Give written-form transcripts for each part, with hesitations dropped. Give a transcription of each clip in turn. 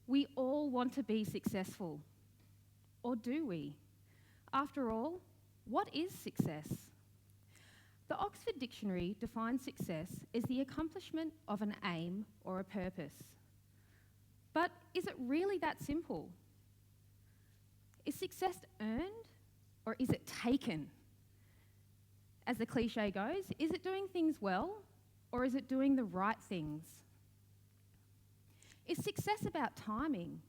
We all want to be successful. Or do we? After all, what is success? The Oxford Dictionary defines success as the accomplishment of an aim or a purpose. But is it really that simple? Is success earned or is it taken? As the cliche goes, is it doing things well or is it doing the right things? Is success about timing?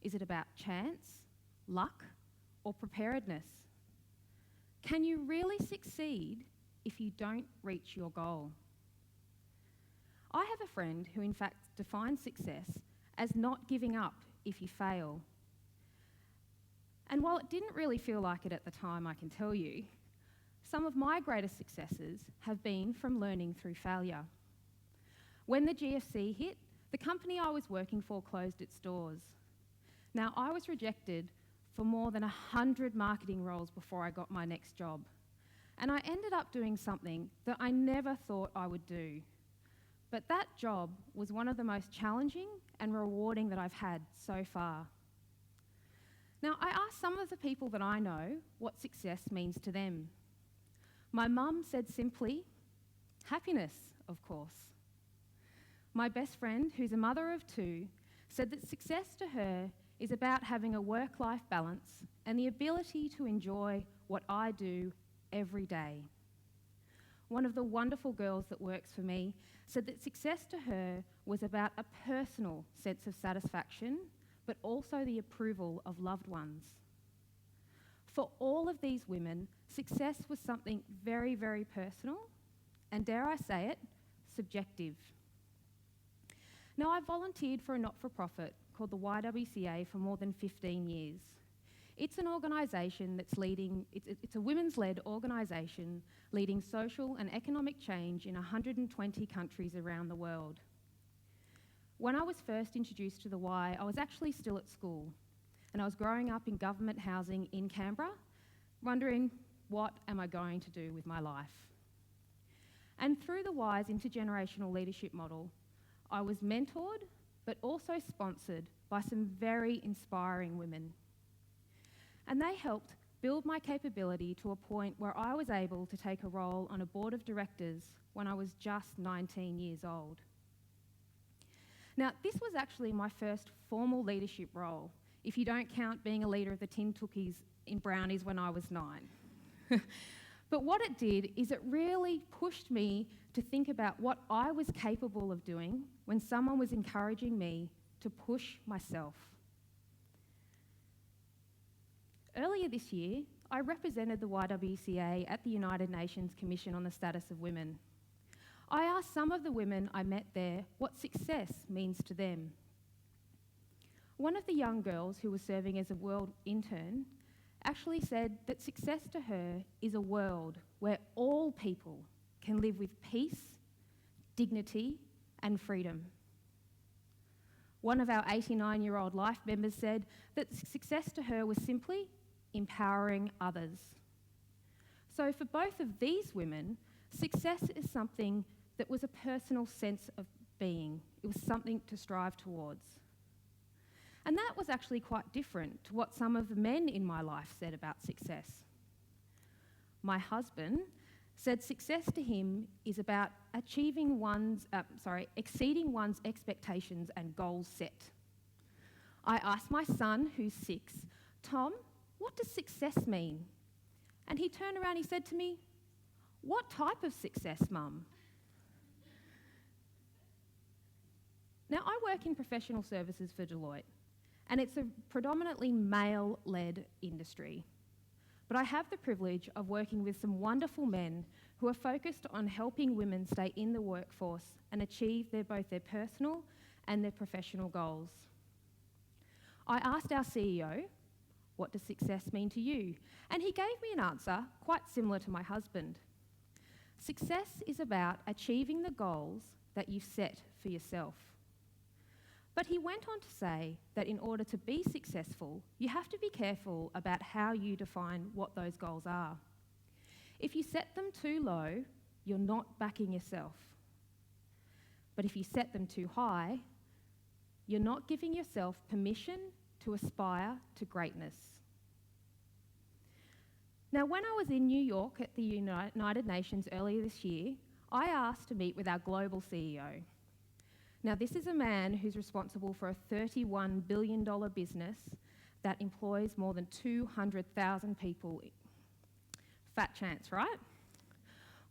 Is it about chance, luck, or preparedness? Can you really succeed if you don't reach your goal? I have a friend who in fact defines success as not giving up if you fail. And while it didn't really feel like it at the time, I can tell you, some of my greatest successes have been from learning through failure. When the GFC hit, the company I was working for closed its doors. Now, I was rejected for more than 100 marketing roles before I got my next job. And I ended up doing something that I never thought I would do. But that job was one of the most challenging and rewarding that I've had so far. Now, I asked some of the people that I know what success means to them. My mum said simply, happiness, of course. My best friend, who's a mother of two, said that success to her is about having a work-life balance and the ability to enjoy what I do every day. One of the wonderful girls that works for me said that success to her was about a personal sense of satisfaction, but also the approval of loved ones. For all of these women, success was something very, very personal and, dare I say it, subjective. Now, I volunteered for a not-for-profit called the YWCA for more than 15 years. It's an organisation that's it's a women's-led organisation leading social and economic change in 120 countries around the world. When I was first introduced to the Y, I was actually still at school, and I was growing up in government housing in Canberra, wondering, what am I going to do with my life? And through the Y's intergenerational leadership model, I was mentored, but also sponsored by some very inspiring women. And they helped build my capability to a point where I was able to take a role on a board of directors when I was just 19 years old. Now, this was actually my first formal leadership role, if you don't count being a leader of the Tin Tookies in Brownies when I was 9. But what it did is it really pushed me to think about what I was capable of doing when someone was encouraging me to push myself. Earlier this year, I represented the YWCA at the United Nations Commission on the Status of Women. I asked some of the women I met there what success means to them. One of the young girls who was serving as a world intern actually said that success to her is a world where all people can live with peace, dignity, and freedom. One of our 89-year-old life members said that success to her was simply empowering others. So for both of these women, success is something that was a personal sense of being. It was something to strive towards. And that was actually quite different to what some of the men in my life said about success. My husband said success to him is about exceeding one's expectations and goals set. I asked my son, who's 6, Tom, what does success mean? And he turned around and he said to me, what type of success, Mum? Now, I work in professional services for Deloitte, and it's a predominantly male-led industry. But I have the privilege of working with some wonderful men who are focused on helping women stay in the workforce and achieve both their personal and their professional goals. I asked our CEO, what does success mean to you? And he gave me an answer quite similar to my husband. Success is about achieving the goals that you've set for yourself. But he went on to say that in order to be successful, you have to be careful about how you define what those goals are. If you set them too low, you're not backing yourself. But if you set them too high, you're not giving yourself permission to aspire to greatness. Now, when I was in New York at the United Nations earlier this year, I asked to meet with our global CEO. Now, this is a man who's responsible for a $31 billion business that employs more than 200,000 people. Fat chance, right?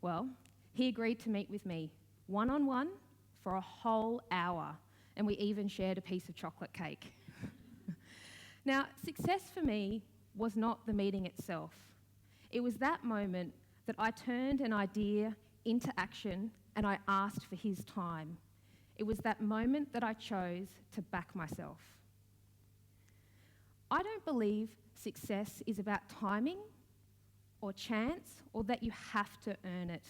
Well, he agreed to meet with me one-on-one for a whole hour, and we even shared a piece of chocolate cake. Now, success for me was not the meeting itself. It was that moment that I turned an idea into action and I asked for his time. It was that moment that I chose to back myself. I don't believe success is about timing or chance or that you have to earn it.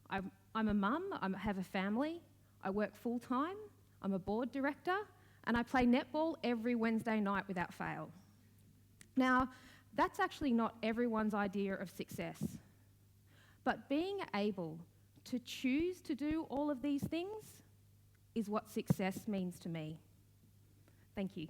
I'm a mum, I have a family, I work full-time, I'm a board director, and I play netball every Wednesday night without fail. Now, that's actually not everyone's idea of success. But being able to choose to do all of these things is what success means to me. Thank you.